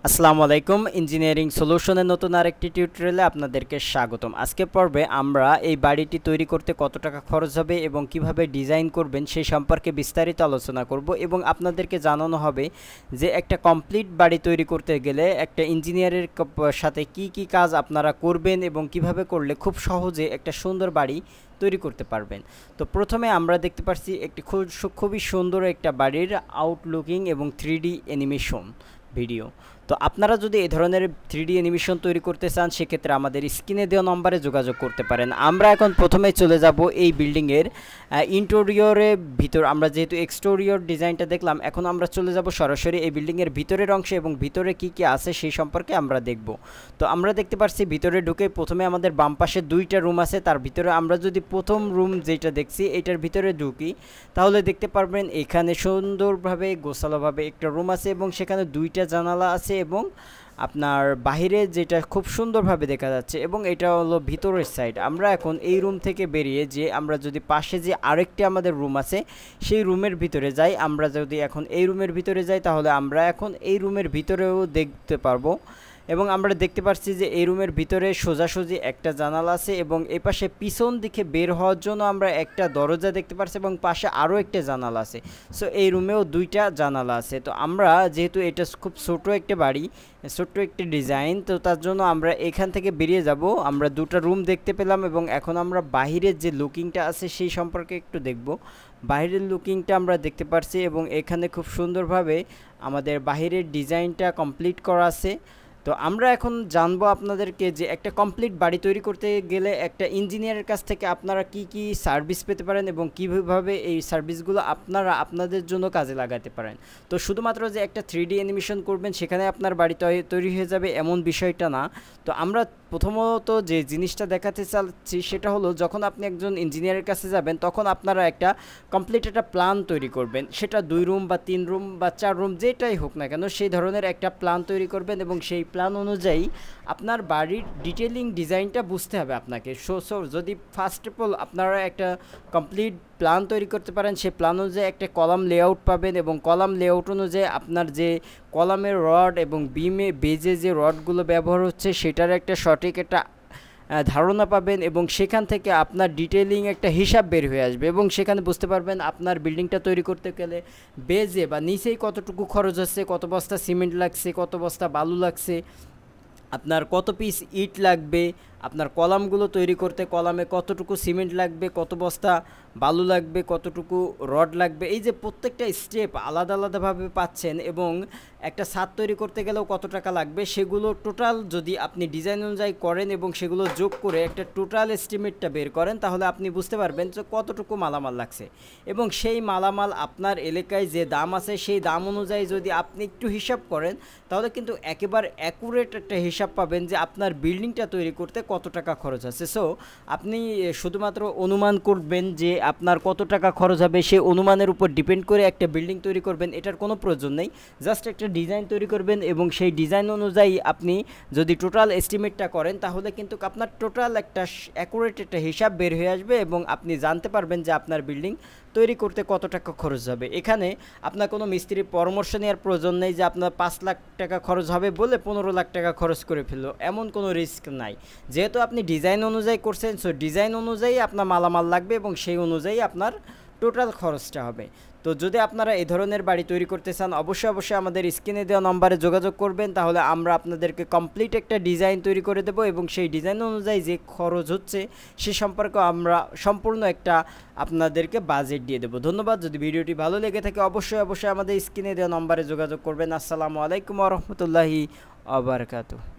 আসসালামু আলাইকুম ইঞ্জিনিয়ারিং সলিউশনের নতুন আরেকটি টিউটোরিয়ালে আপনাদেরকে স্বাগতম। আজকের পর্বে আমরা এই বাড়িটি তৈরি করতে কত টাকা খরচ হবে এবং কিভাবে ডিজাইন করবেন সেই সম্পর্কে বিস্তারিত আলোচনা করব এবং আপনাদেরকে জানানো হবে যে একটা কমপ্লিট বাড়ি তৈরি করতে গেলে একটা ইঞ্জিনিয়ারের সাথে কি কি কাজ আপনারা করবেন এবং কিভাবে করলে খুব সহজে একটা সুন্দর বাড়ি তৈরি করতে পারবেন। তো প্রথমে আমরা দেখতে পাচ্ছি একটি খুবই সুন্দর একটা বাড়ির আউটলুকিং এবং 3D অ্যানিমেশন ভিডিও। তো আপনারা যদি এই ধরনের 3D অ্যানিমেশন তৈরি করতে চান সেক্ষেত্রে আমাদের স্ক্রিনে দেওয়া নম্বরে যোগাযোগ করতে পারেন। আমরা এখন প্রথমে চলে যাব এই বিল্ডিংয়ের ইন্টেরিয়রের ভিতর। আমরা যেহেতু এক্সটেরিয়র ডিজাইনটা দেখলাম, এখন আমরা চলে যাব সরাসরি এই বিল্ডিংয়ের ভিতরের অংশে এবং ভিতরে কি কি আছে সেই সম্পর্কে আমরা দেখব। তো আমরা দেখতে পাচ্ছি ভিতরে ঢুকে প্রথমে আমাদের বাম পাশে দুইটা রুম আছে। তার ভিতরে আমরা যদি প্রথম রুম যেটা দেখছি এটার ভিতরে ঢুকি তাহলে দেখতে পারবেন এখানে সুন্দরভাবে গোছালোভাবে একটা রুম আছে এবং সেখানে দুইটা জানালা আছে এবং আপনার বাহিরে যেটা খুব সুন্দরভাবে দেখা যাচ্ছে এবং এটা হলো ভিতরের সাইড। আমরা এখন এই রুম থেকে বেরিয়ে যে আমরা যদি পাশে যে আরেকটি আমাদের রুম আছে সেই রুমের ভিতরে যাই, আমরা যদি এখন এই রুমের ভিতরে যাই তাহলে আমরা এখন এই রুমের ভিতরেও দেখতে পারবো এবং আমরা দেখতে পাচ্ছি যে এই রুমের ভিতরে সোজাসুজি একটা জানালা আছে এবং এই পাশে পিছন দিকে বের হওয়ার জন্য আমরা একটা দরজা দেখতে পাচ্ছি এবং পাশে আরও একটা জানালা আছে। সো এই রুমেও দুইটা জানালা আছে। তো আমরা যেহেতু এটা খুব ছোট একটা বাড়ি, ছোট্ট একটি ডিজাইন, তো তার জন্য আমরা এখান থেকে বেরিয়ে যাব। আমরা দুটো রুম দেখতে পেলাম এবং এখন আমরা বাহিরের যে লুকিংটা আছে সেই সম্পর্কে একটু দেখব। বাহিরের লুকিংটা আমরা দেখতে পাচ্ছি এবং এখানে খুব সুন্দরভাবে আমাদের বাহিরের ডিজাইনটা কমপ্লিট করা আছে। তো আমরা এখন জানবো আপনাদেরকে যে একটা কমপ্লিট বাড়ি তৈরি করতে গেলে একটা ইঞ্জিনিয়ারের কাছ থেকে আপনারা কি কি সার্ভিস পেতে পারেন এবং কীভাবে এই সার্ভিসগুলো আপনারা আপনাদের জন্য কাজে লাগাতে পারেন। তো শুধুমাত্র যে একটা 3D অ্যানিমেশন করবেন সেখানে আপনার বাড়ি তৈরি হয়ে যাবে এমন বিষয়টা না। তো আমরা প্রথমত যে জিনিসটা দেখাতে চাচ্ছি সেটা হলো, যখন আপনি একজন ইঞ্জিনিয়ারের কাছে যাবেন তখন আপনারা একটা কমপ্লিট একটা প্ল্যান তৈরি করবেন। সেটা 2 রুম বা 3 রুম বা 4 রুম যেটাই হোক না কেন সেই ধরনের একটা প্ল্যান তৈরি করবেন এবং সেই প্ল্যান অনুযায়ী আপনার বাড়ির ডিটেলিং ডিজাইনটা বুঝতে হবে আপনাকে। সো যদি ফার্স্ট অফ অল আপনারা একটা কমপ্লিট প্ল্যান তৈরি করতে পারেন, সেই প্ল্যান অনুযায়ী একটা কলাম লেআউট পাবেন এবং কলাম লেআউট অনুযায়ী আপনার যে কলামের রড এবং বিমে বেজে যে রডগুলো ব্যবহার হচ্ছে সেটার একটা সঠিক একটা ধারণা পাবেন এবং সেখান থেকে আপনার ডিটেইলিং একটা হিসাব বের হয়ে আসবে এবং সেখানে বুঝতে পারবেন আপনার বিল্ডিংটা তৈরি করতে গেলে বেজে বা নিচেই কতটুকু খরচ হচ্ছে, কত বস্তা সিমেন্ট লাগছে, কত বস্তা বালু লাগছে, আপনার কত পিস ইট লাগবে, আপনার কলামগুলো তৈরি করতে কলামে কতটুকু সিমেন্ট লাগবে, কত বস্তা বালু লাগবে, কতটুকু রড লাগবে। এই যে প্রত্যেকটা স্টেপ আলাদা আলাদাভাবে পাচ্ছেন এবং একটা ছাদ তৈরি করতে গেলেও কত টাকা লাগবে সেগুলো টোটাল যদি আপনি ডিজাইন অনুযায়ী করেন এবং সেগুলো যোগ করে একটা টোটাল এস্টিমেটটা বের করেন তাহলে আপনি বুঝতে পারবেন যে কতটুকু মালামাল লাগছে এবং সেই মালামাল আপনার এলাকায় যে দাম আছে সেই দাম অনুযায়ী যদি আপনি একটু হিসাব করেন তাহলে কিন্তু একেবারে অ্যাকুরেট একটা হিসাব পাবেন যে আপনার বিল্ডিংটা তৈরি করতে কত টাকা খরচ আছে। সো আপনি শুধুমাত্র অনুমান করবেন যে আপনার কত টাকা খরচ হবে, সেই অনুমানের উপর ডিপেন্ড করে একটা বিল্ডিং তৈরি করবেন এটার কোনো প্রয়োজন নেই। জাস্ট একটা ডিজাইন তৈরি করবেন এবং সেই ডিজাইন অনুযায়ী আপনি যদি টোটাল এস্টিমেটটা করেন তাহলে কিন্তু আপনার টোটাল একটা অ্যাকুরেট একটা হিসাব বের হয়ে আসবে এবং আপনি জানতে পারবেন যে আপনার বিল্ডিং তৈরি করতে কত টাকা খরচ হবে। এখানে আপনার কোনো মিস্ত্রির পরামর্শ নেওয়ার প্রয়োজন নেই যে আপনার 5 লাখ টাকা খরচ হবে বলে 15 লাখ টাকা খরচ করে ফেললো, এমন কোনো রিস্ক নাই। যেহেতু আপনি ডিজাইন অনুযায়ী করছেন সো ডিজাইন অনুযায়ী আপনার মালামাল লাগবে এবং সেই অনুযায়ী আপনার টোটাল খরচটা হবে। তো যদি আপনারা এই ধরনের বাড়ি তৈরি করতে চান অবশ্যই আমাদের স্ক্রিনে দেওয়া নম্বরে যোগাযোগ করবেন, তাহলে আমরা আপনাদেরকে কমপ্লিট একটা ডিজাইন তৈরি করে দেবো এবং সেই ডিজাইন অনুযায়ী যে খরচ হচ্ছে সে সম্পর্কে আমরা সম্পূর্ণ একটা আপনাদেরকে বাজেট দিয়ে দেবো। ধন্যবাদ। যদি ভিডিওটি ভালো লেগে থাকে অবশ্যই আমাদের স্ক্রিনে দেওয়া নম্বরে যোগাযোগ করবেন। আসসালামু আলাইকুম ওয়া রাহমাতুল্লাহি ওয়া বারাকাতুহু।